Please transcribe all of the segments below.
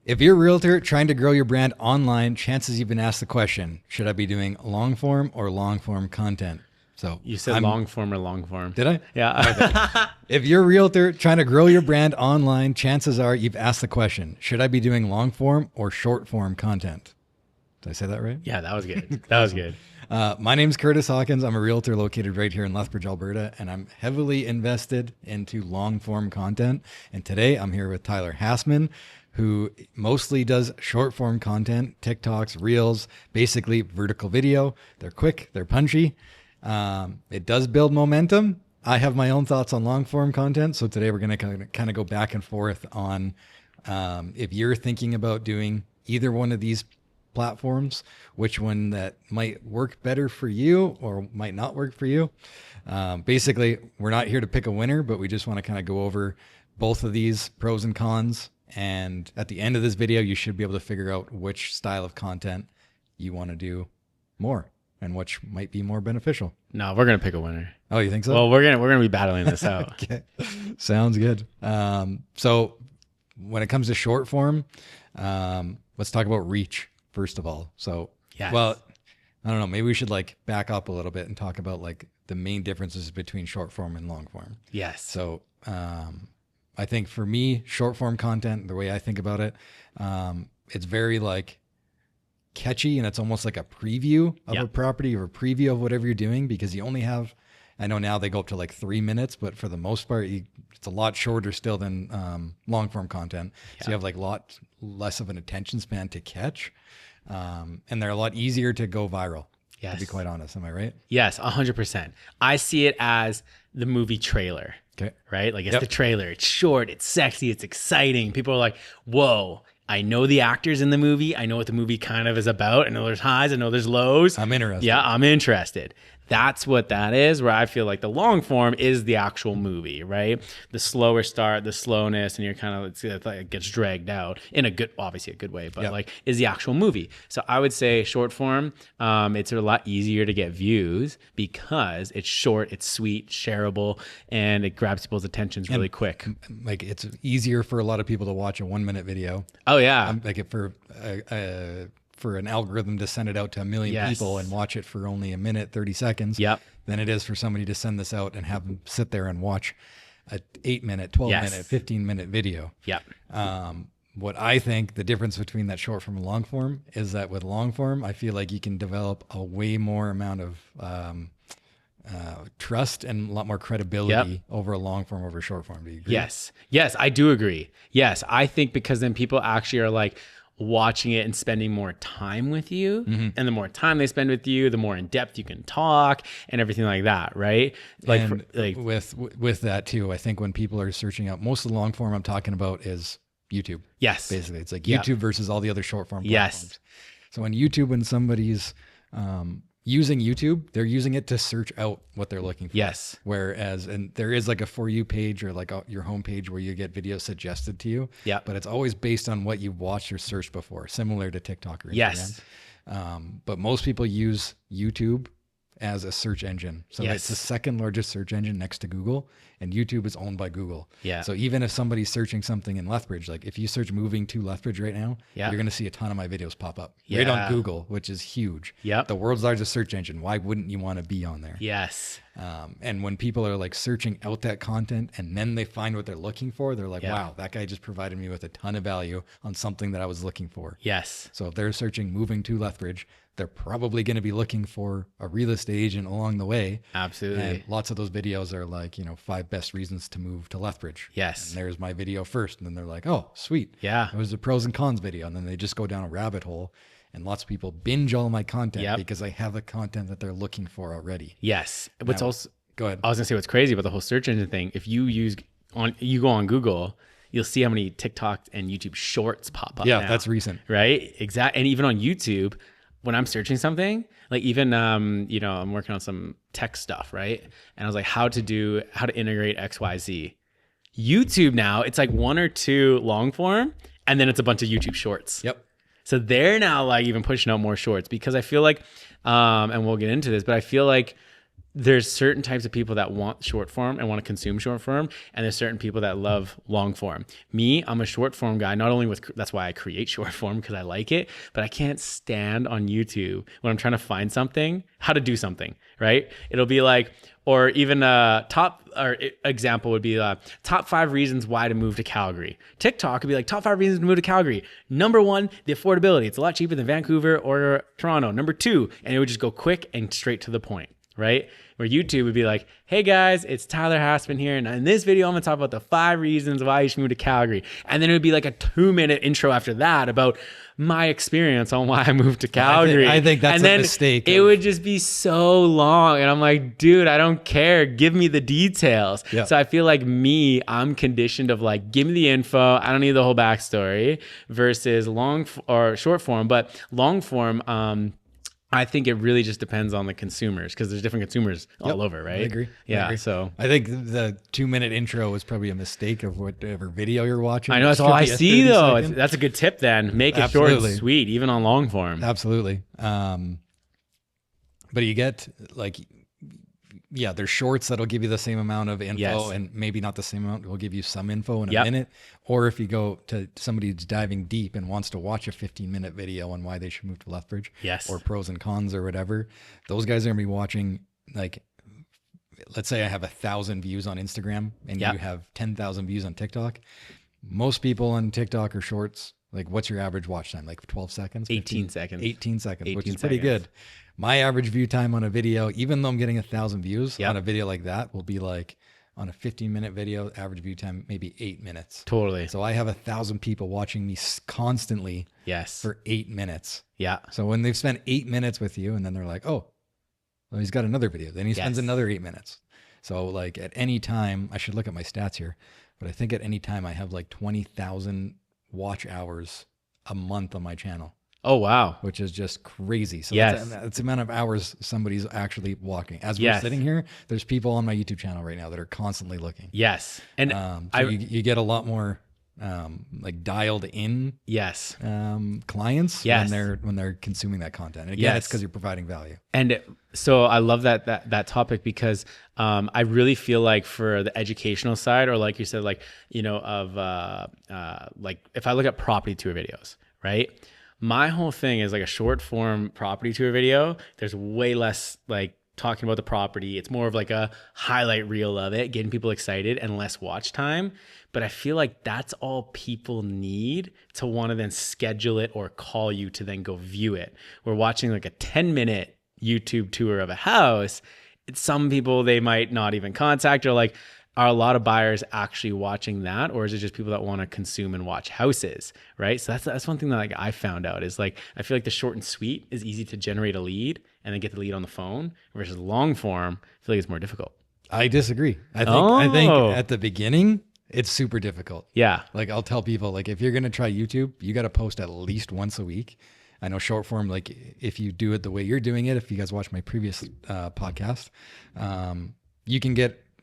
If you're a realtor trying to grow your brand online, chances you've been asked the question, should I be doing long form or long form content? So You said long form or long form. Did I? Yeah. Okay. If you're a realtor trying to grow your brand online, chances are you've asked the question, should I be doing long form or short form content? Did I say that right? Yeah, that was good. That was good. My name's Kurtis Hawkins. I'm a realtor located right here in Lethbridge, Alberta, and I'm heavily invested into long form content. And today I'm here with Tyler Hassman, who mostly does short form content, TikToks, Reels, basically vertical video. They're quick, they're punchy. It does build momentum. I have my own thoughts on long form content. So today we're going to kind of go back and forth on if you're thinking about doing either one of these platforms, which one that might work better for you or might not work for you. Basically, we're not here to pick a winner, but we just want to kind of go over both of these pros and cons. And at the end of this video, you should be able to figure out which style of content you want to do more and which might be more beneficial. No, we're gonna pick a winner. Oh, you think so? Well, we're gonna be battling this out. Okay, sounds good. So when it comes to short form, let's talk about reach first of all. So, Yes. well, I don't know. Maybe we should like back up a little bit and talk about like the main differences between short form and long form. Yes. So, I think for me, short form content, the way I think about it, it's very like catchy and it's almost like a preview of a property or a preview of whatever you're doing because you only have, I know now they go up to like 3 minutes, but for the most part, it's a lot shorter still than long form content. So you have like a lot less of an attention span to catch. And they're a lot easier to go viral. Yes. To be quite honest. Am I right? Yes, 100%. I see it as the movie trailer. Okay. Right? Like it's the trailer. It's short, it's sexy, it's exciting. People are like, whoa, I know the actors in the movie. I know what the movie kind of is about. I know there's highs. I know there's lows. I'm interested. Yeah, I'm interested. That's what that is, where I feel like the long form is the actual movie, right? The slower start, the slowness, and you're kind of, it's like it gets dragged out in a good, obviously a good way, but like is the actual movie. So I would say short form, it's a lot easier to get views because it's short, it's sweet, shareable, and it grabs people's attentions really quick. Like it's easier for a lot of people to watch a 1 minute video. Oh yeah. Like for an algorithm to send it out to 1 million people and watch it for only a minute, 30 seconds, than it is for somebody to send this out and have them sit there and watch a 8 minute, 12 minute, 15 minute video. What I think the difference between that short form and long form is that with long form, I feel like you can develop a way more amount of trust and a lot more credibility over a long form over short form. Do you agree? Yes, I do agree. Yes, I think because then people actually are like watching it and spending more time with you. And the more time they spend with you, the more in depth you can talk and everything like that, right? Like, and with that too, I think when people are searching out, most of the long form I'm talking about is YouTube. Yes. Basically, it's like YouTube versus all the other short form platforms. Yes. So on YouTube, when somebody's using YouTube, they're using it to search out what they're looking for. Yes. Whereas, and there is like a For You page or like your home page where you get videos suggested to you. Yeah. But it's always based on what you've watched or searched before, similar to TikTok or Instagram. Yes. But most people use YouTube as a search engine. So it's the second largest search engine next to Google, and YouTube is owned by Google. Yeah. So even if somebody's searching something in Lethbridge, like if you search moving to Lethbridge right now, you're going to see a ton of my videos pop up right on Google, which is huge. The world's largest search engine. Why wouldn't you want to be on there? Yes. And when people are like searching out that content and then they find what they're looking for, they're like, wow, that guy just provided me with a ton of value on something that I was looking for. Yes. So if they're searching moving to Lethbridge, they're probably going to be looking for a real estate agent along the way. Absolutely. And lots of those videos are like, 5 best reasons to move to Lethbridge. Yes. And there's my video first. And then they're like, oh, sweet. Yeah. It was a pros and cons video. And then they just go down a rabbit hole. And lots of people binge all my content because I have the content that they're looking for already. Yes. What's also, go ahead. I was gonna say what's crazy about the whole search engine thing. If you go on Google, you'll see how many TikTok and YouTube shorts pop up. Yeah, that's recent. Right? Exactly. And even on YouTube, when I'm searching something, like even, I'm working on some tech stuff, right? And I was like, how to integrate XYZ. YouTube now, it's like 1 or 2 long form, and then it's a bunch of YouTube shorts. Yep. So they're now like even pushing out more shorts because I feel like, and we'll get into this, but I feel like there's certain types of people that want short form and want to consume short form, and there's certain people that love long form. Me, I'm a short form guy, not only that's why I create short form, because I like it, but I can't stand on YouTube when I'm trying to find something, how to do something, right? It'll be like, or even example would be top 5 reasons why to move to Calgary. TikTok would be like top 5 reasons to move to Calgary. Number 1, the affordability. It's a lot cheaper than Vancouver or Toronto. Number 2, and it would just go quick and straight to the point, right? Where YouTube would be like, hey guys, it's Tyler Hassman here. And in this video, I'm gonna talk about the 5 reasons why you should move to Calgary. And then it would be like a 2-minute intro after that about my experience on why I moved to Calgary. I think that's a mistake. It would just be so long. And I'm like, dude, I don't care. Give me the details. Yep. So I feel like I'm conditioned of like, give me the info. I don't need the whole backstory versus short form. But long form, I think it really just depends on the consumers, because there's different consumers all over, right? I agree. Yeah. So I think the 2-minute intro was probably a mistake of whatever video you're watching. I know that's all I see though. That's a good tip then. Make it short and sweet, even on long form. Absolutely. But you get like, yeah, there's shorts that'll give you the same amount of info, and maybe not the same amount. Will give you some info in a minute. Or if you go to somebody who's diving deep and wants to watch a 15-minute video on why they should move to Lethbridge, or pros and cons or whatever, those guys are gonna be watching, like, let's say I have 1,000 views on Instagram and you have 10,000 views on TikTok. Most people on TikTok are shorts. Like, what's your average watch time? Like 12 seconds? 18 seconds. 18 seconds, which is pretty good. My average view time on a video, even though I'm getting 1,000 views on a video like that, will be like, on a 15-minute video, average view time, maybe 8 minutes. Totally. So I have 1,000 people watching me constantly for 8 minutes. Yeah. So when they've spent 8 minutes with you and then they're like, oh, well, he's got another video. Then he spends another 8 minutes. So like at any time, I should look at my stats here, but I think at any time I have like 20,000 watch hours a month on my channel. Oh, wow. Which is just crazy. So that's the amount of hours somebody's actually walking. As we're sitting here, there's people on my YouTube channel right now that are constantly looking. Yes. And so you get a lot more like dialed in clients when they're consuming that content. And again, it's because you're providing value. And so I love that topic, because I really feel like for the educational side, or like you said, like, you know, of like if I look at property tour videos, right? My whole thing is like a short form property tour video. There's way less like talking about the property. It's more of like a highlight reel of it, getting people excited, and less watch time. But I feel like that's all people need to want to then schedule it or call you to then go view it. We're watching like a 10-minute YouTube tour of a house. Some people they might not even contact, or like, are a lot of buyers actually watching that, or is it just people that want to consume and watch houses, right? So that's one thing that like I found out is like, I feel like the short and sweet is easy to generate a lead and then get the lead on the phone, versus long form, I feel like it's more difficult. I disagree. I think at the beginning, it's super difficult. Yeah. Like I'll tell people, like, if you're going to try YouTube, you got to post at least once a week. I know short form, like if you do it the way you're doing it, if you guys watch my previous podcast,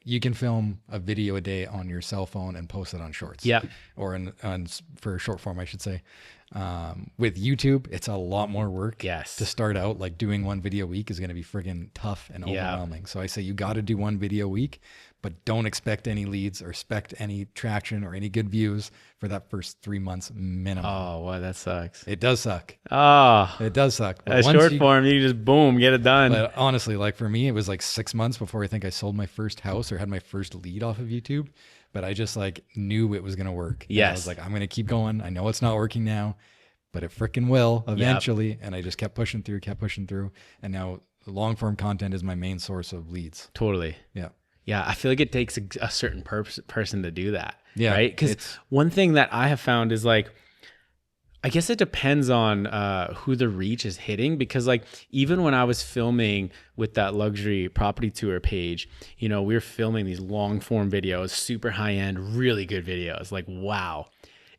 you can film a video a day on your cell phone and post it on Shorts. Yeah. Or for short form, I should say. With YouTube, it's a lot more work. Yes. To start out, like doing one video a week is going to be friggin' tough and overwhelming. So I say you got to do one video a week, but don't expect any leads or expect any traction or any good views for that first 3 months minimum. Oh, wow, that sucks. It does suck. Oh, it does suck. But short form, you just boom, get it done. But honestly, like for me, it was like 6 months before I think I sold my first house or had my first lead off of YouTube. But I just like knew it was going to work. Yes. And I was like, I'm going to keep going. I know it's not working now, but it freaking will eventually. Yep. And I just kept pushing through. And now long form content is my main source of leads. Totally. Yeah. Yeah. I feel like it takes a certain person to do that. Yeah. Right. Because one thing that I have found is like, I guess it depends on who the reach is hitting, because like even when I was filming with that luxury property tour page, you know, we were filming these long form videos, super high end, really good videos, like wow.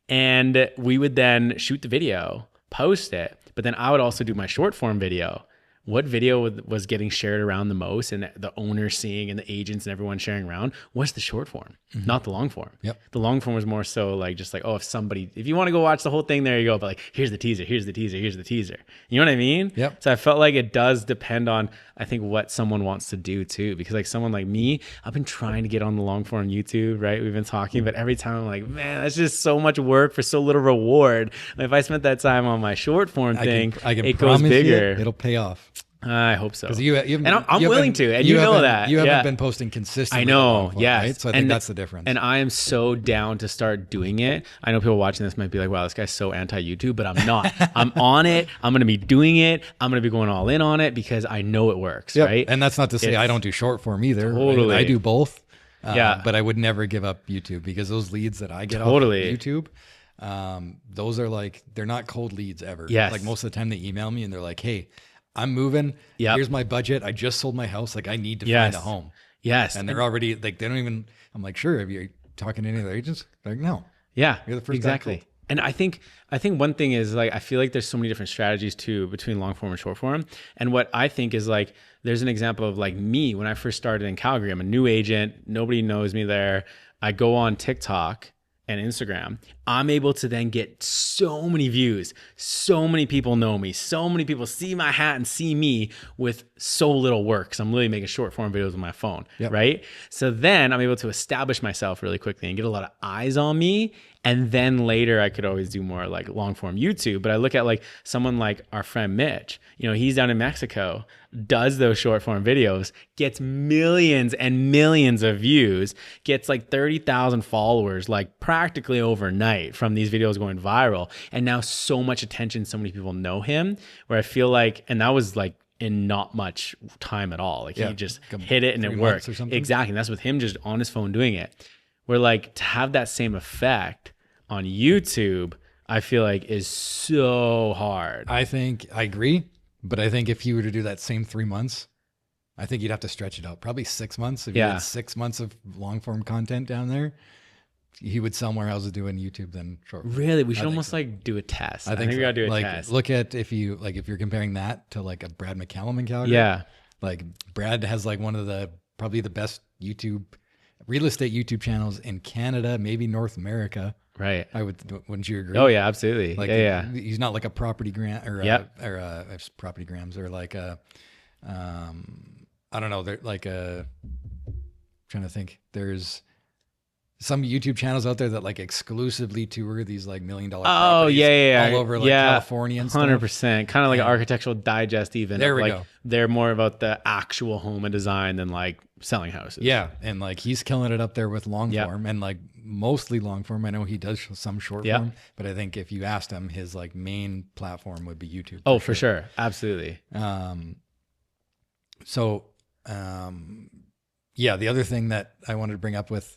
And we would then shoot the video, post it, but then I would also do my short form video what video was getting shared around the most and the owners seeing and the agents and everyone sharing around was the short form, not the long form. Yep. The long form was more so like, just like, oh, if you want to go watch the whole thing, there you go. But like, here's the teaser, here's the teaser, here's the teaser. You know what I mean? Yep. So I felt like it does depend on, I think, what someone wants to do too. Because like someone like me, I've been trying to get on the long form YouTube, right? We've been talking, but every time I'm like, man, that's just so much work for so little reward. Like, if I spent that time on my short form thing, it goes bigger. It'll pay off. I hope so. Because I'm willing to, and you know that. You haven't been posting consistently. I know, yes. Right? So I think that's the difference. And I am so down to start doing it. I know people watching this might be like, wow, this guy's so anti-YouTube, but I'm not. I'm on it. I'm going to be doing it. I'm going to be going all in on it because I know it works, right? And that's not to say I don't do short form either. Totally. I do both. But I would never give up YouTube because those leads that I get off of YouTube, those are like, they're not cold leads ever. Yes. Like most of the time they email me and they're like, hey, I'm moving. Here's my budget. I just sold my house. Like, I need to find a home. Yes. And they're already like, they don't even, I'm like, sure. Have you talking to any other agents? They're like, no. Yeah, you're the first exactly. guy. And I think one thing is like, I feel like there's so many different strategies too between long form and short form. And what I think is like, there's an example of like me when I first started in Calgary. I'm a new agent. Nobody knows me there. I go on TikTok and Instagram. I'm able to then get so many views. So many people know me. So many people see my hat and see me with so little work. Because I'm literally making short form videos with my phone, right? So then I'm able to establish myself really quickly and get a lot of eyes on me. And then later I could always do more like long form YouTube. But I look at like someone like our friend Mitch, you know, he's down in Mexico, does those short form videos, gets millions and millions of views, gets like 30,000 followers, like practically overnight from these videos going viral. And now so much attention, so many people know him, where I feel like, and that was like in not much time at all. Like he just hit it and it worked. Exactly. And that's with him just on his phone doing it. Where like to have that same effect on YouTube, I feel like is so hard. I agree. But I think if you were to do that same 3 months, I think you'd have to stretch it out. Probably 6 months. If you had 6 months of long form content down there, he would sell more houses doing YouTube than short form. Really? We should almost like do a test. I think we gotta do a test. Look at if you're comparing that to like a Brad McCallum in Calgary. Yeah. Like Brad has like one of the probably the best real estate YouTube channels in Canada, maybe North America. Right. Wouldn't you agree? Oh yeah, absolutely. Like he's not like a property grant or property grams or like a I don't know. They're like trying to think. There's some YouTube channels out there that like exclusively tour these like $1 million properties all over like California and stuff. 100%. Kind of like an Architectural Digest even. There we like, go. They're more about the actual home and design than like selling houses. Yeah. And like he's killing it up there with long form and like mostly long form. I know he does some short form, but I think if you asked him, his like main platform would be YouTube. Oh, for sure. Absolutely. So the other thing that I wanted to bring up with,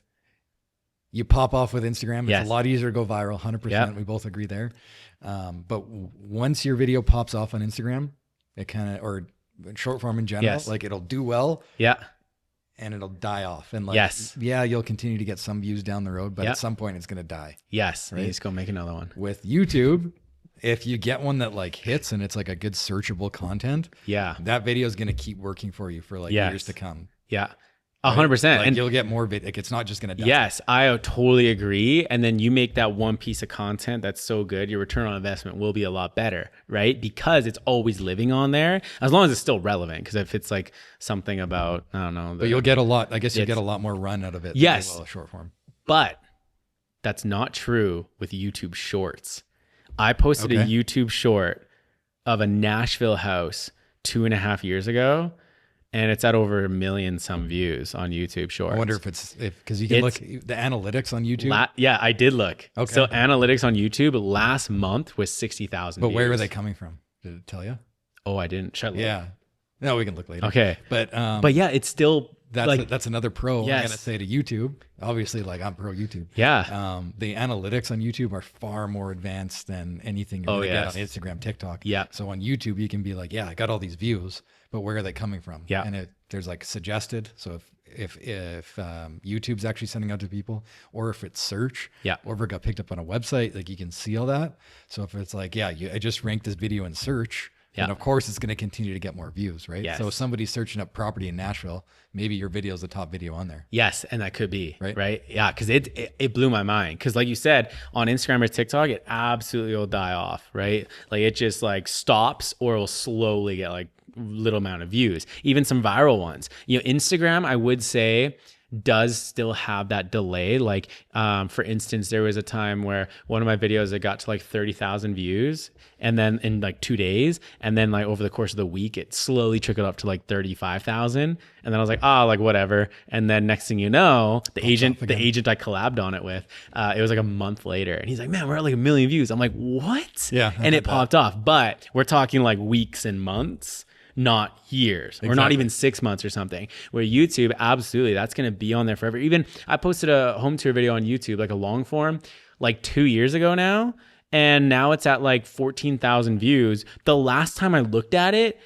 you pop off with Instagram. It's a lot easier to go viral. 100%. We both agree there. But once your video pops off on Instagram, it kind of, or short form in general, like it'll do well. Yeah. And it'll die off. And like, you'll continue to get some views down the road, but at some point it's going to die. Yes. Right? You just go make another one. With YouTube, if you get one that like hits and it's like a good searchable content, that video is going to keep working for you for like years to come. Yeah. 100%. Like, and you'll get more like it's not just going to die. Yes, I totally agree. And then you make that one piece of content that's so good, your return on investment will be a lot better, right? Because it's always living on there, as long as it's still relevant. Because if it's like something about, I don't know. But you'll get a lot, I guess you'll get a lot more run out of it. Yes. Than short form. But that's not true with YouTube Shorts. I posted a YouTube short of a Nashville house 2.5 years ago. And it's at over 1 million some views on YouTube Shorts. I wonder because you can look the analytics on YouTube. I did look. Okay. So analytics on YouTube last month was 60,000 views. But where are they coming from? Did it tell you? Oh, I didn't. Yeah. No, we can look later. Okay. But yeah, it's still that's another pro. I'm gonna say to YouTube. Obviously, like I'm pro YouTube. Yeah. The analytics on YouTube are far more advanced than anything you're gonna get on Instagram, TikTok. Yeah. So on YouTube, you can be like, I got all these views, but where are they coming from? Yeah. And there's like suggested. So if YouTube's actually sending out to people, or if it's search, or if it got picked up on a website, like you can see all that. So if it's like, I just ranked this video in search. then of course it's going to continue to get more views, right? Yes. So if somebody's searching up property in Nashville, maybe your video is the top video on there. Yes, and that could be, Right. right? Yeah, because it blew my mind. Because like you said, on Instagram or TikTok, it absolutely will die off, right? Like it just like stops or will slowly get like little amount of views. Even some viral ones. You know, Instagram, I would say, does still have that delay. Like, for instance, there was a time where one of my videos, it got to like 30,000 views, and then in like 2 days, and then like over the course of the week, it slowly trickled up to like 35,000. And then I was like, like whatever. And then next thing you know, the agent I collabed on it with, it was like a month later, and he's like, man, we're at like 1 million views. I'm like, what? Yeah. And it popped off. But we're talking like weeks and months, not years, or not even 6 months or something. Where YouTube, absolutely, that's going to be on there forever. Even I posted a home tour video on YouTube, like a long form, like 2 years ago now, and now it's at like 14,000 views. The last time I looked at it,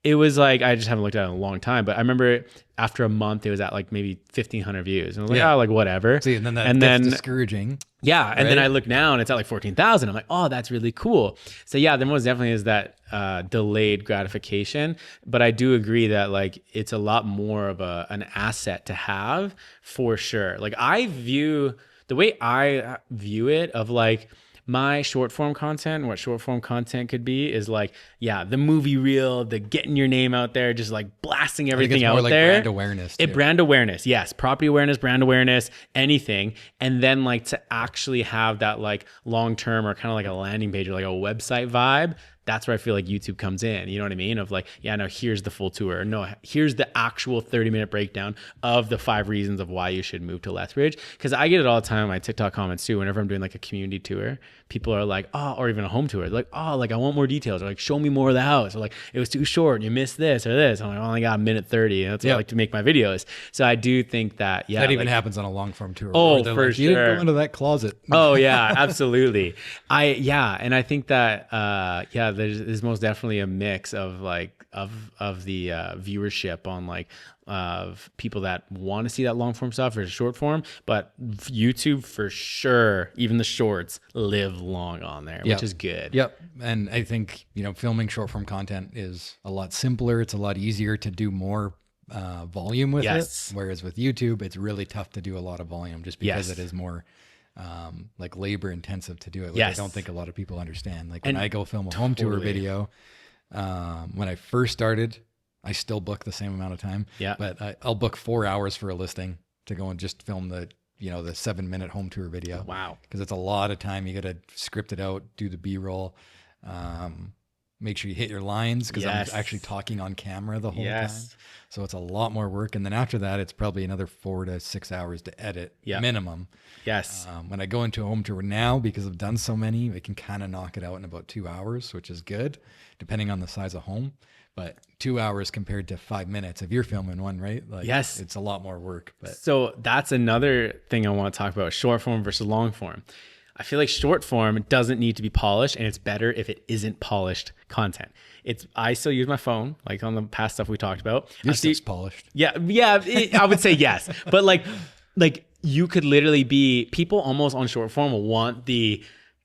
it was like, I just haven't looked at it in a long time, but I remember after a month, it was at like maybe 1,500 views. And I was like, like whatever. See, and then that's discouraging. Yeah. And then I look now and it's at like 14,000. I'm like, oh, that's really cool. So yeah, there most definitely is that delayed gratification. But I do agree that like it's a lot more of an asset to have for sure. Like the way I view it of like, my short form content, what short form content could be is like, the movie reel, the getting your name out there, just like blasting everything out like there. Brand awareness. Brand awareness. Yes. Property awareness, brand awareness, anything. And then like to actually have that like long-term or kind of like a landing page or like a website vibe. That's where I feel like YouTube comes in. You know what I mean? Of like, no, here's the full tour. No, here's the actual 30-minute breakdown of the 5 reasons of why you should move to Lethbridge. Because I get it all the time in my TikTok comments too. Whenever I'm doing like a community tour, people are like, or even a home tour, they're like, like I want more details. Or like, show me more of the house. Or like, it was too short. You missed this or this. I'm like, I only got 1:30. And that's what I like to make my videos. So I do think that, that even happens on a long form tour. Oh, for like, sure. You didn't go into that closet. Oh yeah, absolutely. And I think that there's most definitely a mix of like of the viewership on like of people that want to see that long form stuff or short form, but YouTube for sure, even the shorts live long on there, which is good. Yep. And I think, filming short form content is a lot simpler. It's a lot easier to do more volume with it. Whereas with YouTube, it's really tough to do a lot of volume just because it is more like labor intensive to do it. Which I don't think a lot of people understand. Like when I go film a home tour video, when I first started, I still book the same amount of time. Yeah. But I'll book 4 hours for a listing to go and just film the 7-minute home tour video. Wow. Because it's a lot of time. You got to script it out, do the B-roll, make sure you hit your lines because I'm actually talking on camera the whole time. So it's a lot more work. And then after that, it's probably another 4 to 6 hours to edit minimum. Yes. When I go into a home tour now, because I've done so many, I can kind of knock it out in about 2 hours, which is good, depending on the size of home. But 2 hours compared to 5 minutes, if you're filming one, right? Like, it's a lot more work. But so that's another thing I want to talk about: short form versus long form. I feel like short form doesn't need to be polished, and it's better if it isn't polished content. I still use my phone, like on the past stuff we talked about. Your stuff's polished. Yeah, I would say yes. But like you could literally be, people almost on short form will want the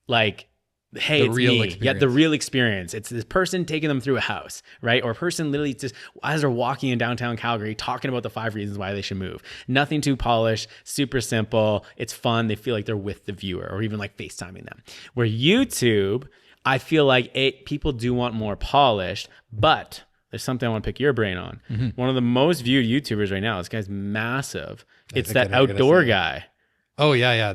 like, hey, it's real me. Yeah, the real experience. It's this person taking them through a house, right? Or a person literally just as they're walking in downtown Calgary talking about the 5 reasons why they should move. Nothing too polished, super simple. It's fun. They feel like they're with the viewer or even like FaceTiming them. Where YouTube, I feel like people do want more polished, but there's something I want to pick your brain on. Mm-hmm. One of the most viewed YouTubers right now, this guy's massive. It's that outdoor guy. Oh yeah.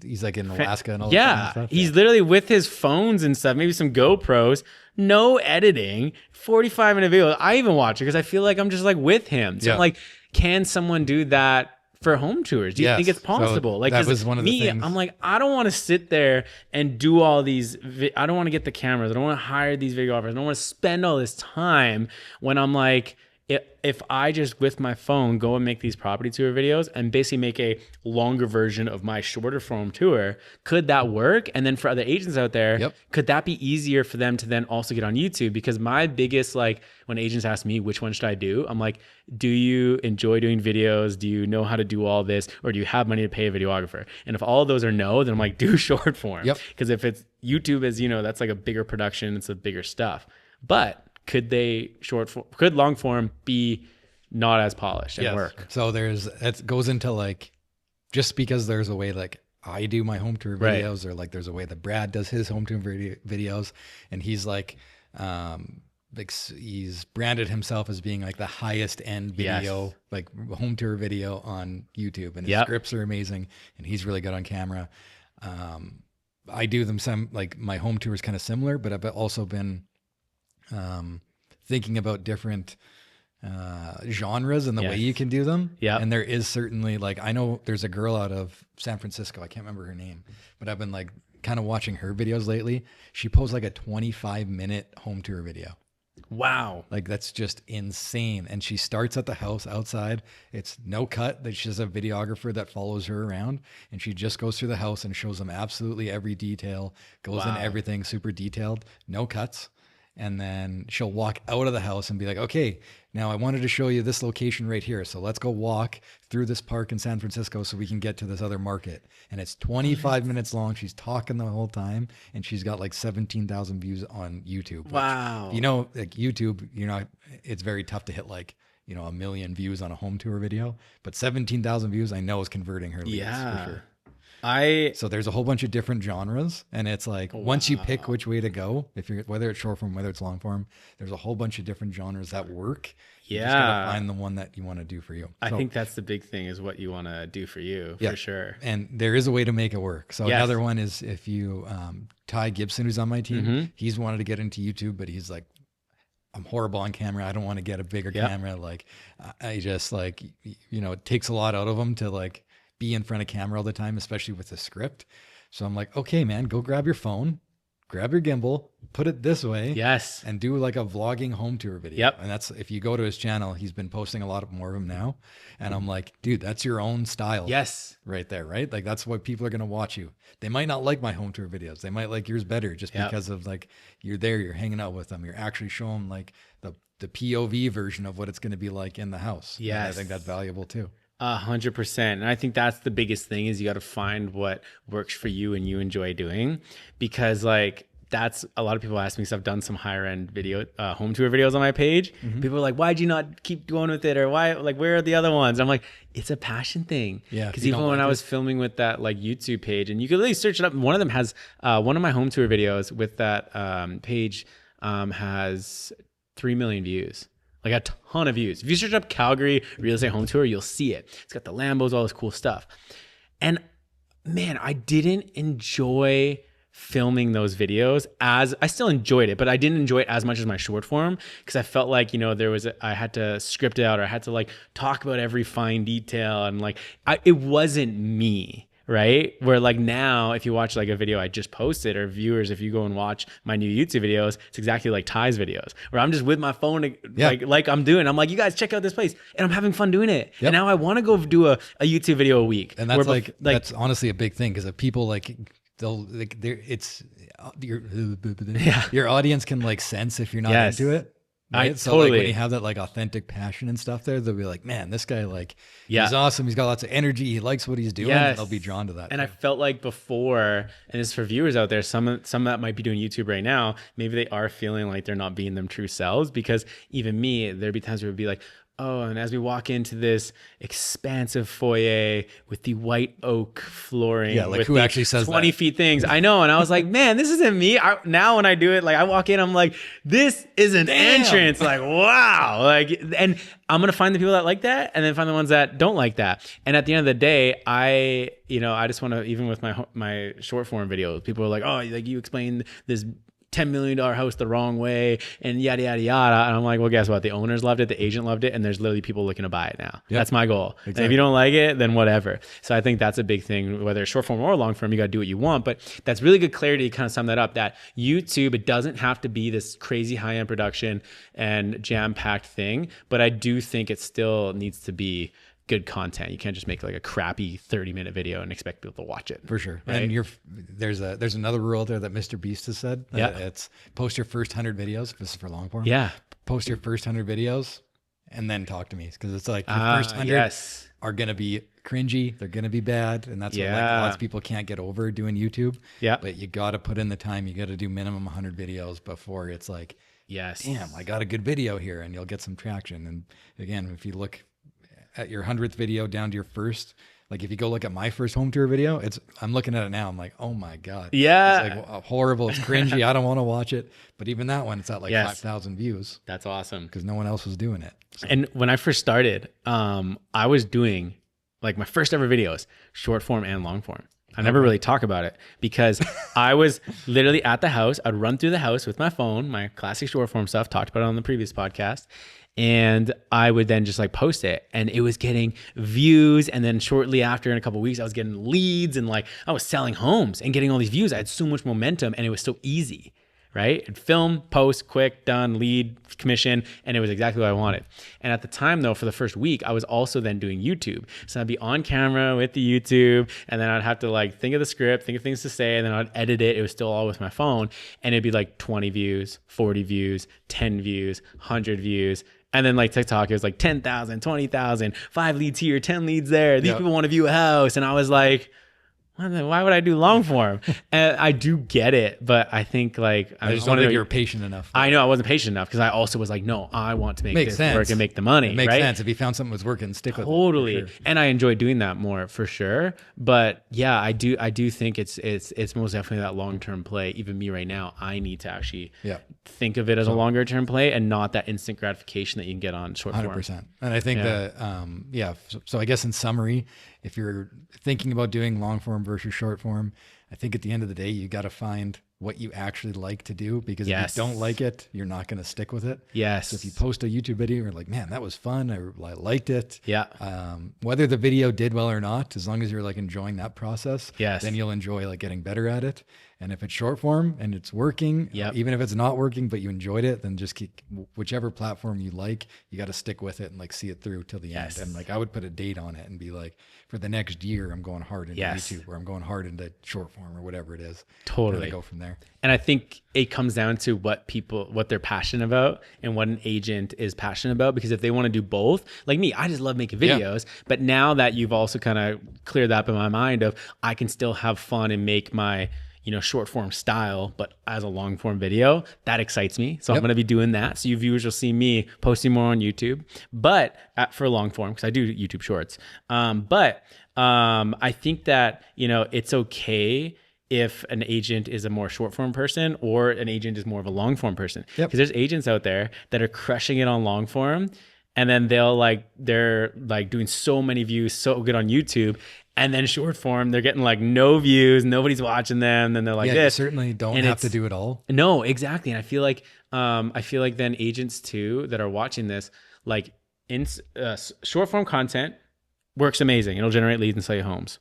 He's like in Alaska and all that kind of stuff. He's literally with his phones and stuff, maybe some GoPros, no editing, 45-minute video. I even watch it because I feel like I'm just like with him. So I'm like, can someone do that for home tours? Do you think it's possible? So like that was one of the things. I'm like, I don't want to sit there and do all these. I don't want to get the cameras. I don't want to hire these videographers. I don't want to spend all this time when I'm like, if I just with my phone go and make these property tour videos and basically make a longer version of my shorter form tour, could that work? And then for other agents out there, could that be easier for them to then also get on YouTube? Because my biggest, like when agents ask me, which one should I do? I'm like, do you enjoy doing videos? Do you know how to do all this? Or do you have money to pay a videographer? And if all of those are no, then I'm like, do short form. Because if it's YouTube, as you know, that's like a bigger production. It's a bigger stuff. but could long form be not as polished and work? So it goes into like, just because there's a way like I do my home tour videos, or like there's a way that Brad does his home tour videos, and he's like he's branded himself as being like the highest end video, like home tour video on YouTube, and his scripts are amazing, and he's really good on camera. I do them like my home tour is kind of similar, but I've also been thinking about different genres and the way you can do them. Yeah. And there is certainly, like, I know there's a girl out of San Francisco, I can't remember her name, but I've been like kind of watching her videos lately. She posts like a 25-minute home tour video. Wow. Like, that's just insane. And she starts at the house outside. It's no cut. She has a videographer that follows her around, and she just goes through the house and shows them absolutely every detail, goes in everything super detailed, no cuts. And then she'll walk out of the house and be like, okay, now I wanted to show you this location right here. So let's go walk through this park in San Francisco so we can get to this other market. And it's 25 minutes long. She's talking the whole time, and she's got like 17,000 views on YouTube. Wow. Which, like YouTube, it's very tough to hit like, 1 million views on a home tour video, but 17,000 views I know is converting her leads for sure. So there's a whole bunch of different genres, and it's like, once you pick which way to go, whether it's short form, whether it's long form, there's a whole bunch of different genres that work. You just gotta find the one that you want to do for you. I think that's the big thing, is what you want to do for you, for sure. And there is a way to make it work. So another one is, if you, Ty Gibson, who's on my team, he's wanted to get into YouTube, but he's like, I'm horrible on camera. I don't want to get a bigger camera. Like, I just like, it takes a lot out of him to like be in front of camera all the time, especially with the script. So I'm like, okay, man, go grab your phone, grab your gimbal, put it this way. Yes. And do like a vlogging home tour video. Yep. And that's, if you go to his channel, he's been posting a lot more of them now. And I'm like, dude, that's your own style. Yes. Right there, right? Like, that's what people are going to watch you. They might not like my home tour videos. They might like yours better, just because of like, you're there, you're hanging out with them. You're actually showing like the POV version of what it's going to be like in the house. Yes. And I think that's valuable too. 100%. And I think that's the biggest thing, is you got to find what works for you and you enjoy doing, because like, that's a lot of people ask me, because I've done some higher end video, home tour videos on my page. People are like, why'd you not keep going with it? Or why, like, where are the other ones? I'm like, it's a passion thing. Yeah. Because even when I was filming with that like YouTube page, and you could really search it up. One of them has, one of my home tour videos with that page has 3 million views. Like a ton of views. If you search up Calgary real estate home tour, you'll see it. It's got the Lambos, all this cool stuff. And man, I didn't enjoy filming those videos I still enjoyed it, but I didn't enjoy it as much as my short form, because I felt like, I had to script it out, or I had to like talk about every fine detail, and like, it wasn't me. Right? Where like now, if you watch like a video I just posted, or viewers, if you go and watch my new YouTube videos, it's exactly like Ty's videos, where I'm just with my phone, like I'm doing. I'm like, you guys check out this place, and I'm having fun doing it. Yep. And now I want to go do a YouTube video a week. And that's like that's honestly a big thing, because if people like, they'll like, it's your audience can like sense if you're not into it. Right? So like, when you have that like authentic passion and stuff there, they'll be like, man, this guy, like, he's awesome. He's got lots of energy. He likes what he's doing. And they'll be drawn to that. And I felt like before, and this is for viewers out there, some that might be doing YouTube right now, maybe they are feeling like they're not being them true selves, because even me, there'd be times where it would be like, oh, and as we walk into this expansive foyer with the white oak flooring, like with who actually says 20 feet things. I know. And I was like, man, this isn't me. Now when I do it, like I walk in, I'm like, this is an entrance. Like, wow. Like, and I'm going to find the people that like that, and then find the ones that don't like that. And at the end of the day, I just want to, even with my short form videos, people are like, oh, like you explained this $10 million house the wrong way, and yada, yada, yada. And I'm like, well, guess what? The owners loved it. The agent loved it. And there's literally people looking to buy it now. Yep. That's my goal. Exactly. And if you don't like it, then whatever. So I think that's a big thing, whether it's short form or long form, you got to do what you want. But that's really good clarity to kind of sum that up, that YouTube, it doesn't have to be this crazy high end production and jam packed thing. But I do think it still needs to be good content. You can't just make like a crappy 30-minute video and expect people to watch it. For sure. Right? And there's another rule there that Mr. Beast has said. It's post your first 100 videos. This is for long form. Yeah. Post your first 100 videos and then talk to me, because it's like your first 100 yes. are going to be cringy. They're going to be bad. And that's what like, Yeah. lots of people can't get over doing YouTube. Yeah. But you got to put in the time. You got to do minimum 100 videos before it's like, Yes. damn, I got a good video here, and you'll get some traction. And again, if you look at your 100th video down to your first, like if you go look at my first home tour video, I'm looking at it now. I'm like, oh my God. Yeah. It's like horrible. It's cringy. I don't want to watch it. But even that one, it's at like Yes. 5,000 views That's awesome. because no one else was doing it. So, And when I first started, I was doing like my first ever videos, short form and long form. I never really talk about it because I was literally at the house. I'd run through the house with my phone, my classic short form stuff, talked about it on the previous podcast. And I would then just like post it, and it was getting views. And then shortly after, in a couple of weeks, I was getting leads, and like I was selling homes and getting all these views. I had so much momentum, and it was so easy, right? I'd film, post, quick, done, lead, commission, and it was exactly what I wanted. And at the time though, for the first week, I was also then doing YouTube. So I'd be on camera with the YouTube, and then I'd have to like think of the script, think of things to say, and then I'd edit it. It was still all with my phone, and it'd be like 20 views, 40 views, 10 views, 100 views. And then like TikTok, it was like 10,000, 20,000, 5 leads here, 10 leads there. These people want to view a house. And I was like, why would I do long form? And I do get it, but I think like I just don't think you're patient enough. I know I wasn't patient enough because I also was like, no, I want to make Makes this sense. work and make the money. It makes right? sense. If you found something was working, stick with it. Totally. for sure. And I enjoy doing that more for sure. But yeah, I do think it's most definitely that long-term play. Even me right now, I need to actually think of it as a longer term play and not that instant gratification that you can get on short form. 100%. And I think so I guess in summary, if you're thinking about doing long form versus short form, I think at the end of the day, you got to find what you actually like to do, because if you don't like it, you're not going to stick with it. Yes. So if you post a YouTube video, you're like, man, that was fun. I liked it. Yeah. Whether the video did well or not, as long as you're like enjoying that process, Yes. then you'll enjoy like getting better at it. And if it's short form and it's working, Yep. even if it's not working, but you enjoyed it, then just keep whichever platform you like, you got to stick with it and like see it through till the end. And like, I would put a date on it and be like, for the next year, I'm going hard into YouTube, or I'm going hard into short form, or whatever it is. Totally. And go from there. And I think it comes down to what they're passionate about and what an agent is passionate about. Because if they want to do both, like me, I just love making videos. But now that you've also kind of cleared that up in my mind of, I can still have fun and make my, short form style, but as a long form video, that excites me. So I'm going to be doing that. So you viewers will see me posting more on YouTube, but for long form, because I do YouTube shorts. But I think that, it's okay if an agent is a more short form person or an agent is more of a long form person. Because there's agents out there that are crushing it on long form, and then they're doing so many views, so good on YouTube. And then short form, they're getting like no views, nobody's watching them. Then they're like this. You certainly don't have to do it all. No, exactly. And I feel like then agents too that are watching this, like in short form content works amazing. It'll generate leads and sell you homes.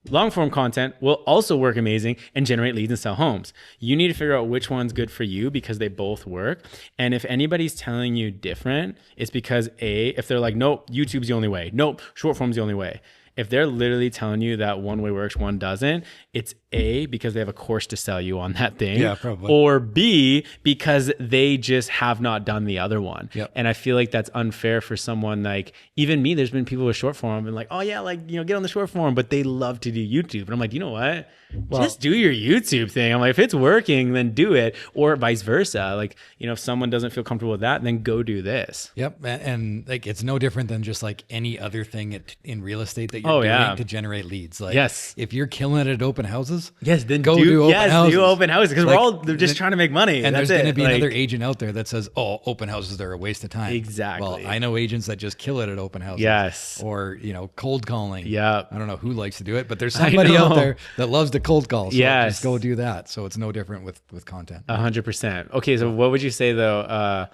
Long form content will also work amazing and generate leads and sell homes. You need to figure out which one's good for you, because they both work. And if anybody's telling you different, it's because if they're like, nope, YouTube's the only way. Nope, short form's the only way. If they're literally telling you that one way works, one doesn't, it's A, because they have a course to sell you on that thing. Yeah, probably. Or B, because they just have not done the other one. Yep. And I feel like that's unfair for someone like, even me, there's been people with short form and like, oh yeah, like, get on the short form, but they love to do YouTube. And I'm like, you know what? Just do your YouTube thing. I'm like, if it's working, then do it. Or vice versa. Like, if someone doesn't feel comfortable with that, then go do this. Yep. And like, it's no different than just like any other thing in real estate that you're doing to generate leads. Like, if you're killing it at open houses, then go do open houses. Do open houses, because we're all just trying to make money. And that's there's going to be another agent out there that says, oh, open houses are a waste of time. Exactly. Well, I know agents that just kill it at open houses. Yes. Or, cold calling. Yeah. I don't know who likes to do it, but there's somebody out there that loves to cold call. So just go do that. So it's no different with content. 100%. Okay. So what would you say though?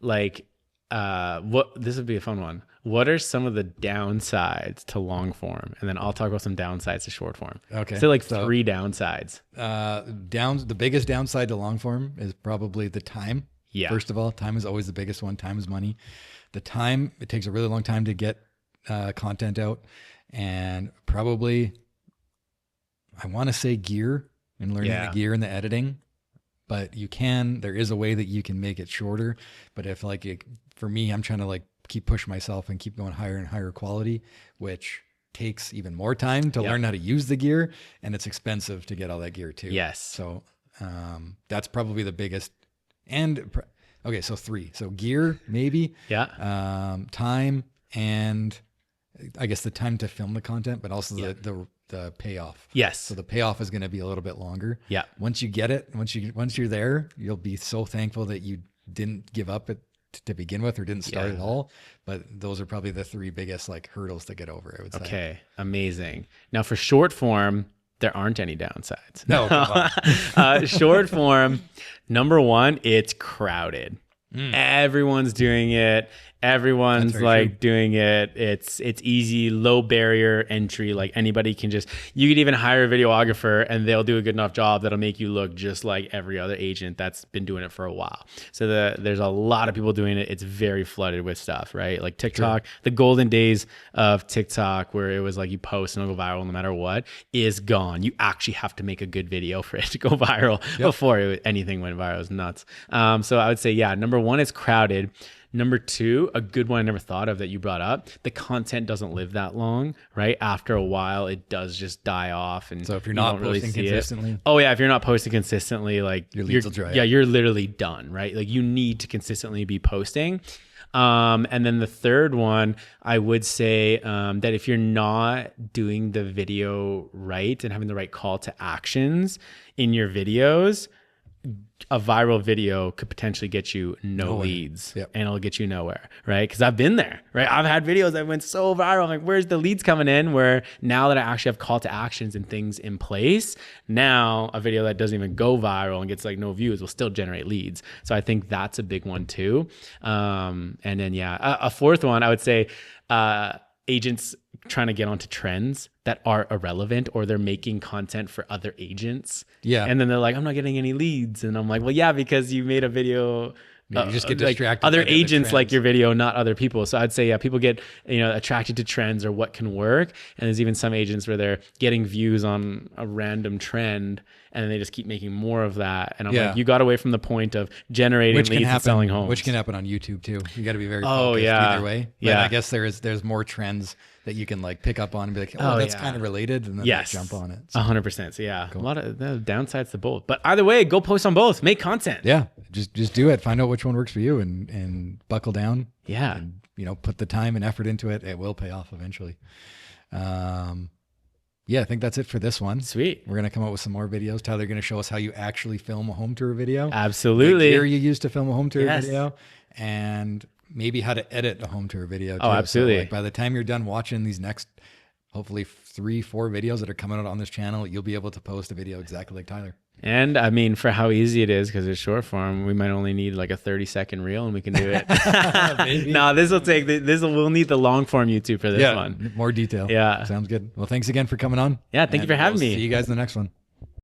This would be a fun one. What are some of the downsides to long form? And then I'll talk about some downsides to short form. Okay. So 3 downsides. The biggest downside to long form is probably the time. Yeah. First of all, time is always the biggest one. Time is money. The time, it takes a really long time to get content out, and probably, I want to say gear and learning the gear and the editing. but there is a way that you can make it shorter. But if for me, I'm trying to like keep pushing myself and keep going higher and higher quality, which takes even more time to learn how to use the gear, and it's expensive to get all that gear too. Yes. So that's probably the biggest. And okay, so 3. So gear, maybe. Yeah. Time, and I guess the time to film the content, but also the payoff. Yes. So the payoff is going to be a little bit longer. Yeah. Once you get it, once you're there, you'll be so thankful that you didn't give up to begin with, or didn't start at all. But those are probably the 3 biggest like hurdles to get over, I would say. Okay. Amazing. Now for short form, there aren't any downsides. No, come on. Short form, number 1, it's crowded. Everyone's doing it. Everyone's like doing it. It's easy, low barrier entry. Like anybody can you could even hire a videographer and they'll do a good enough job that'll make you look just like every other agent that's been doing it for a while. So there's a lot of people doing it. It's very flooded with stuff, right? Like TikTok, the golden days of TikTok where it was like you post and it'll go viral no matter what is gone. You actually have to make a good video for it to go viral before anything went viral. It was nuts. So I would say, number 1 is crowded. Number 2, a good one I never thought of that you brought up, the content doesn't live that long, right? After a while, it does just die off. And so if you're not posting consistently. If you're not posting consistently, like your leads will dry up. Yeah, you're literally done, right? Like you need to consistently be posting. And then the third one, I would say that if you're not doing the video right and having the right call to actions in your videos, a viral video could potentially get you no leads and it'll get you nowhere, right? Because I've been there, right? I've had videos that went so viral. I'm like, where's the leads coming in? Where now that I actually have call to actions and things in place, now a video that doesn't even go viral and gets like no views will still generate leads. So I think that's a big one too. And then, a fourth one, I would say, agents trying to get onto trends that are irrelevant, or they're making content for other agents. Yeah. And then they're like, I'm not getting any leads. And I'm like, well, because you made a video. You just get distracted. Like other agents like your video, not other people. So I'd say, people get, attracted to trends or what can work. And there's even some agents where they're getting views on a random trend and they just keep making more of that. And I'm like, you got away from the point of generating leads and selling homes. Which can happen on YouTube too. You got to be very focused either way. But I guess there's more trends that you can like pick up on and be like, that's kind of related, and then jump on it. So. 100%. So cool. A lot of downsides to both. But either way, go post on both. Make content. Yeah, just do it. Find out which one works for you, and buckle down. Yeah, and, put the time and effort into it. It will pay off eventually. I think that's it for this one. Sweet. We're gonna come up with some more videos. Tyler, going to show us how you actually film a home tour video. Absolutely. The gear you use to film a home tour video, and maybe how to edit a home tour video too. Oh, absolutely. So by the time you're done watching these next, hopefully 3-4 videos that are coming out on this channel, you'll be able to post a video exactly like Tyler. And I mean, for how easy it is, because it's short form, we might only need like a 30-second reel and we can do it. No, we'll need the long form YouTube for this one. More detail. Yeah. Sounds good. Well, thanks again for coming on. Yeah. Thank you for having me. See you guys in the next one.